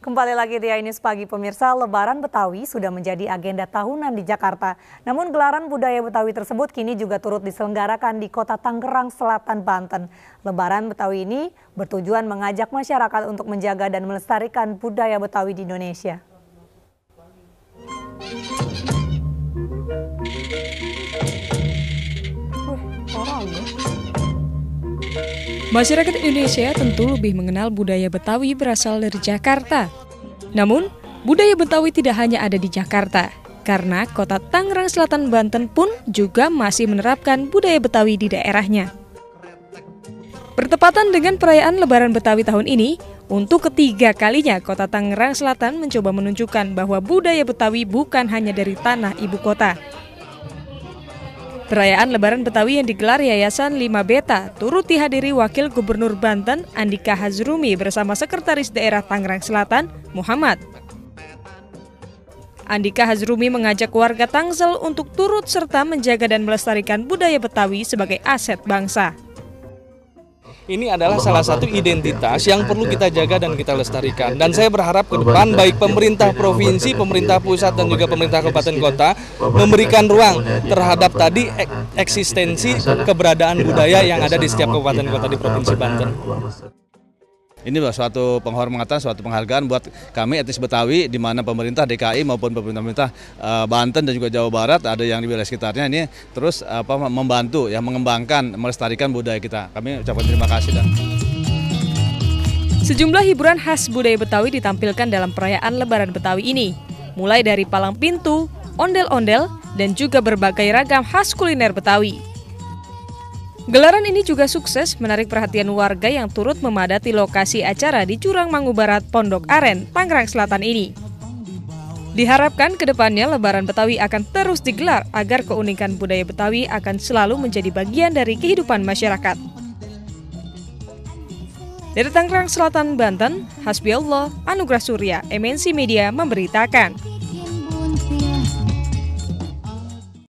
Kembali lagi di Ainus Pagi pemirsa, Lebaran Betawi sudah menjadi agenda tahunan di Jakarta. Namun gelaran budaya Betawi tersebut kini juga turut diselenggarakan di kota Tangerang Selatan, Banten. Lebaran Betawi ini bertujuan mengajak masyarakat untuk menjaga dan melestarikan budaya Betawi di Indonesia. Masyarakat Indonesia tentu lebih mengenal budaya Betawi berasal dari Jakarta. Namun, budaya Betawi tidak hanya ada di Jakarta, karena kota Tangerang Selatan, Banten pun juga masih menerapkan budaya Betawi di daerahnya. Bertepatan dengan perayaan Lebaran Betawi tahun ini, untuk ketiga kalinya kota Tangerang Selatan mencoba menunjukkan bahwa budaya Betawi bukan hanya dari tanah ibu kota. Perayaan Lebaran Betawi yang digelar Yayasan 5 Beta turut dihadiri Wakil Gubernur Banten Andika Hazrumi bersama Sekretaris Daerah Tangerang Selatan Muhammad. Andika Hazrumi mengajak warga Tangsel untuk turut serta menjaga dan melestarikan budaya Betawi sebagai aset bangsa. Ini adalah salah satu identitas yang perlu kita jaga dan kita lestarikan. Dan saya berharap ke depan baik pemerintah provinsi, pemerintah pusat dan juga pemerintah kabupaten kota memberikan ruang terhadap tadi eksistensi keberadaan budaya yang ada di setiap kabupaten kota di Provinsi Banten. Ini suatu penghormatan, suatu penghargaan buat kami etnis Betawi, di mana pemerintah DKI maupun pemerintah Banten dan juga Jawa Barat, ada yang di wilayah sekitarnya ini terus membantu, ya, mengembangkan, melestarikan budaya kita. Kami ucapkan terima kasih. Sejumlah hiburan khas budaya Betawi ditampilkan dalam perayaan Lebaran Betawi ini, mulai dari palang pintu, ondel-ondel, dan juga berbagai ragam khas kuliner Betawi. Gelaran ini juga sukses menarik perhatian warga yang turut memadati lokasi acara di Jurang Mangu Barat, Pondok Aren, Tangerang Selatan ini. Diharapkan ke depannya Lebaran Betawi akan terus digelar agar keunikan budaya Betawi akan selalu menjadi bagian dari kehidupan masyarakat. Dari Tangerang Selatan, Banten, Hasbiallah, Anugrah Surya, MNC Media memberitakan.